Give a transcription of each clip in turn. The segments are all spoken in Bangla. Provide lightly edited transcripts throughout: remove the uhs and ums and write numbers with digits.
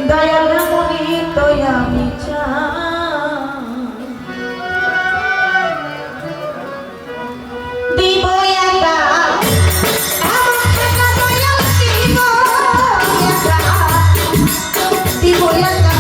দয়াল মনি তোই আমি দিব একা দিব একা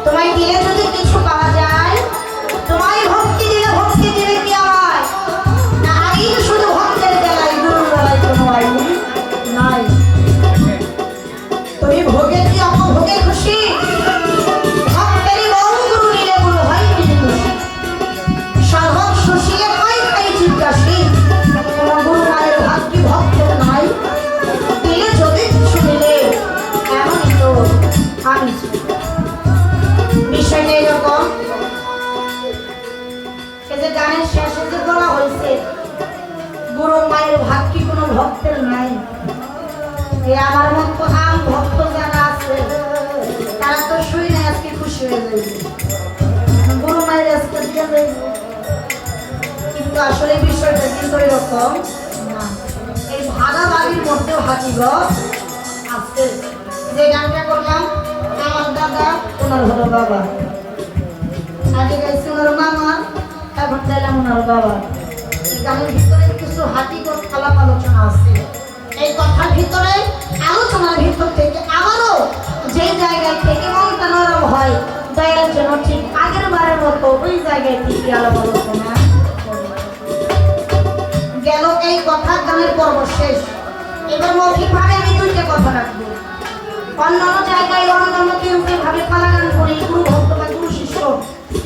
তোমায় দিলে যদি কিছু পাওয়া যায়, তোমায় ভক্তি গানের শেষে যে বলা হয়েছে বুড়ো মায়ের ভাগ কি কোনো ভক্তের নাই? এই আমার মতো আম ভক্ত যারা আছে তারা তো শুনে আজকে খুশি হয়ে যাবে, বুড়ো মায়ের আজকে দিয়ে যাইব। কিন্তু আসলে বিষয়টা কিন্তু এরকম না। এই ভাগাভাগির মধ্যেও হাকিগত আছে। যে গানটা করলাম, আমার দাদা ওনার হলো বাবা, আগে গাইছি ওনার মামা, এখন চাইলাম ওনার বাবা। এই গানের ভিতরে কিছু হাকিগত আলাপ আলোচনা আছে। এই কথার ভিতরে আলোচনার ভিতর থেকে আবারও যে জায়গায় থেকে মনটা নরম হয়, দয়ার জন্য ঠিক আগের বারের মতো ওই জায়গায় থেকে আলাপ আলোচনা গেল। এই কথা গানের পর্ব শেষ। এবার মৌখিকভাবে আমি দুইটা কথা রাখবো। অন্যান্য জায়গায় অন্যান্য কেউ ভাবে পালা গান করে গুরু ভক্ত বা গুরু শিষ্য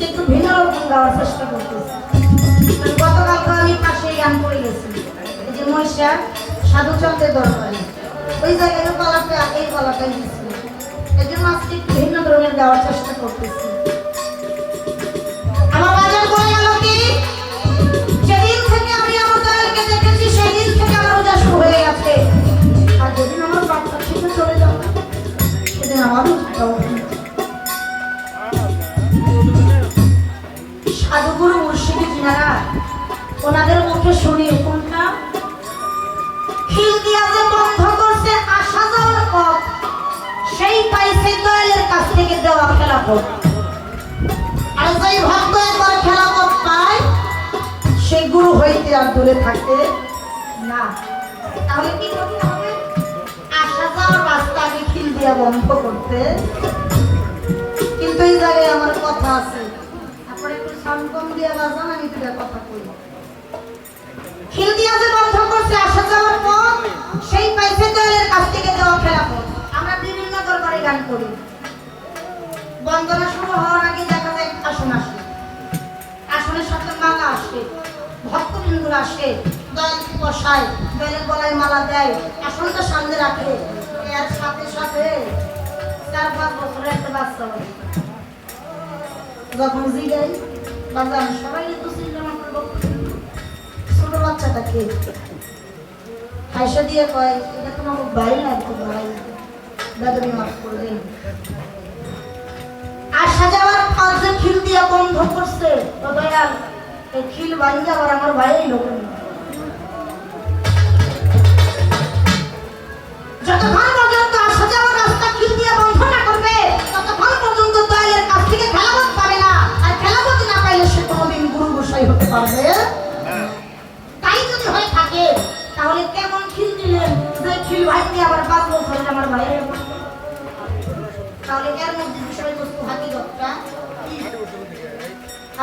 একটু ভিন্ন রকম গাওয়ার চেষ্টা করতেছে। গতকালকে আমি পাশে গান করে গেছি, এই যে মহিষা সাধুচন্দ্রের দরবারে, ওই জায়গায় পালাটা এই পালাটাই দিচ্ছিল। এই জন্য আজকে একটু ভিন্ন ধরনের গাওয়ার চেষ্টা করতেছি। আমার বাজার বলে গেল কি, যেদিন থেকে আমি আমার দয়ালকে দেখেছি সেই দিন থেকে আমার রোজা শুরু হয়ে গেছে। আর যেদিন আমার বাচ্চা থেকে চলে যাবে সেদিন আমারও সাধুগুরু মুর্শিদি যিনারা, ওনাদের মুখে শুনি কোনটা, খিল দিয়া যে বন্ধ করছে আসা যাওয়ার পথ, সেই পাইছে দয়ালের কাছ থেকে দেওয়া খেলাপথ। আর যেই ভক্ত একবার খেলাপথ পায় সেই গুরু হইতে আর দূরে থাকে না। তাহলে কি করতে হবে? আসা যাওয়ার রাস্তা আগে খিল দিয়া বন্ধ করতে। কিন্তু এই জায়গায় আমার কথা আছে, আপনারা একটু সাউন্ড কম দিয়ে বাজান, আমি দুটা কথা কই। খিল দিয়া যে বন্ধ করছে আসা যাওয়ার পথ, সেই পাইছে দয়ালের কাছ থেকে দেওয়া খেলাপথ। আমরা বিভিন্ন দরবারে গান করি, বন্দনা শুরু হওয়ার আগে দেখা যায় আসন আসে, আসনের সাথে মালা আসে, ভক্তবৃন্দুরা আসে, দয়ালকে বসায়, দয়ালের গলায় মালা দেয়, আসনটা সামনে রাখে। এর সাথে সাথে 4-5 বছরের একটা বাচ্চা হয়, যখন জিগাই বাজান সবাই তো চিনলাম আপনার ছোট বাচ্চাটাকে, হাইসা দিয়ে কয় এটা তোমার ভাই না, একটু ভাই দাদুরি মাফ করবেন। আসা যাওয়ার পর যে খিল দিয়ে বন্ধ করছে, তো দয়াল এই খিল ভাঙিয়ে আবার আমার ভাইয়ের লোক যতক্ষণ পর্যন্ত আসা যাওয়ার রাস্তা খিল দিয়ে বন্ধ না করবে ততক্ষণ পর্যন্ত দয়ালের কাছ থেকে খেলাপথ পাবে না। আর খেলাপথ না পাইলে সে কোনোদিন গুরু গোসাই হতে পারবে। তাই যদি হয়ে থাকে তাহলে কেমন খিল দিলেন যে খিল ভাঙিয়ে আবার 5 বছর আমার ভাইয়ের, তাহলে এর মধ্যে বিষয়বস্তু হাকিগতটা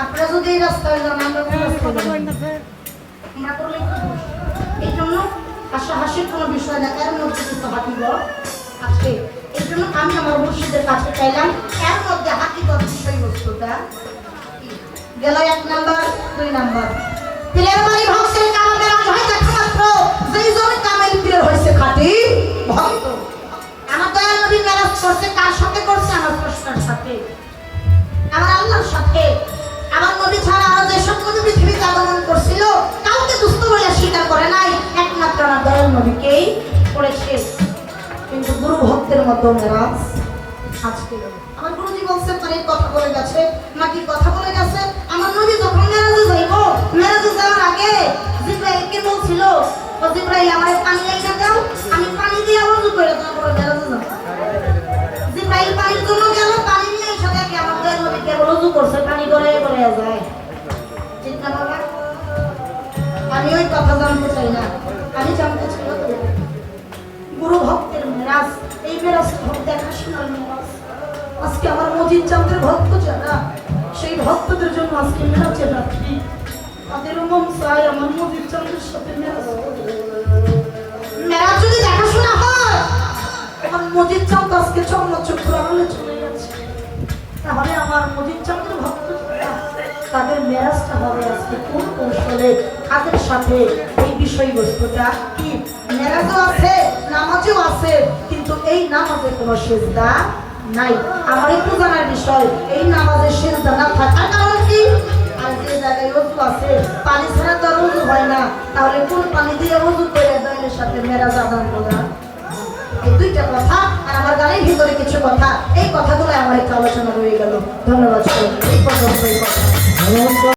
আপনারা যদি এই রাস্তায় যান, আমরা করলে এই জন্য হাসাহাসির কোনো বিষয় না, এর মধ্যে কিছু হাকিগত আছে। এই জন্য আমি আমার মুর্শিদের কাছে চাইলাম এর মধ্যে হাকিগত বিষয়বস্তুটা গেল 1 নাম্বার 2 নাম্বার। পীরের বাড়ি ভক্তের কামাবের আজ হয় দেখা মাত্র, যেই জন কামেল পীরের হয়েছে খাঁটি ভক্ত। আমার দয়াল নবী মেরাজ করছে কার সাথে করছে? আমার স্রষ্টার সাথে, আমার আল্লাহর সাথে। আমার নবী ছাড়া আরো যেসব নবী পৃথিবীতে আগমন করছিল কাউকে দুষ্ট বলে স্বীকার করে নাই, একমাত্র আমার দয়াল নবীকেই করেছে। কিন্তু গুরু ভক্তের মতো মেরাজ আজকে আমার গুরুজি বলছে তার এই কথা বলে গেছে নাকি কথা বলে গেছে। আমার নবী যখন মেরাজে যাইব, মেরাজে যাওয়ার আগে জিব্রাইলকে বলছিল, ও জিব্রাইল আমার পানি এনে দাও, আমি পানি দিয়ে ওযু করে তারপর মেরাজে যাব। জিব্রাইল পানির জন্য গেল, পানি নিয়ে এসে দেখে আমার দয়াল নবী কেবল ওযু করছে, পানি গড়ে গড়ে যায়। ঠিক না বাবা? আমি ওই কথা জানতে চাই না, আমি জানতে চাই গুরু ভক্তের মেরাজ। এই মেরাজ ভক্ত দেখাশোনার মেরাজ। আজকে আমার মজিদ চাঁদের ভক্ত যারা, সেই ভক্তদের জন্য আজকে মেরাজের রাত্রি। তাদের মন চাই আমার মজিদ চাঁদের সাথে মেরাজ। মেরাজ যদি দেখাশোনা হয়, আমার মজিদ চাঁদ আজকে চন্দ্রচক্র আড়ালে চলে গেছে, তাহলে আমার মজিদ চাঁদের ভক্ত তাদের মেরাজটা হবে আজকে কোন কৌশলে, কাদের সাথে? এই বিষয়বস্তুটা কি মেরাজও আছে, নামাজও আছে, কিন্তু এই নামাজে কোনো সিজদা নাই। আমার একটু জানার বিষয়, এই নামাজে সিজদা না থাকার কারণ কি? আর যে জায়গায় ওযু আছে পানি ছাড়া তো আর ওযু হয় না, তাহলে কোন পানি দিয়ে ওযু করে দইনের সাথে মেরাজ আদান করা? এই দুইটা কথা আর আমার গানের ভিতরে কিছু কথা, এই কথাগুলো আমার একটু আলোচনা রয়ে গেল। ধন্যবাদ। এই পর্যন্ত এই কথা।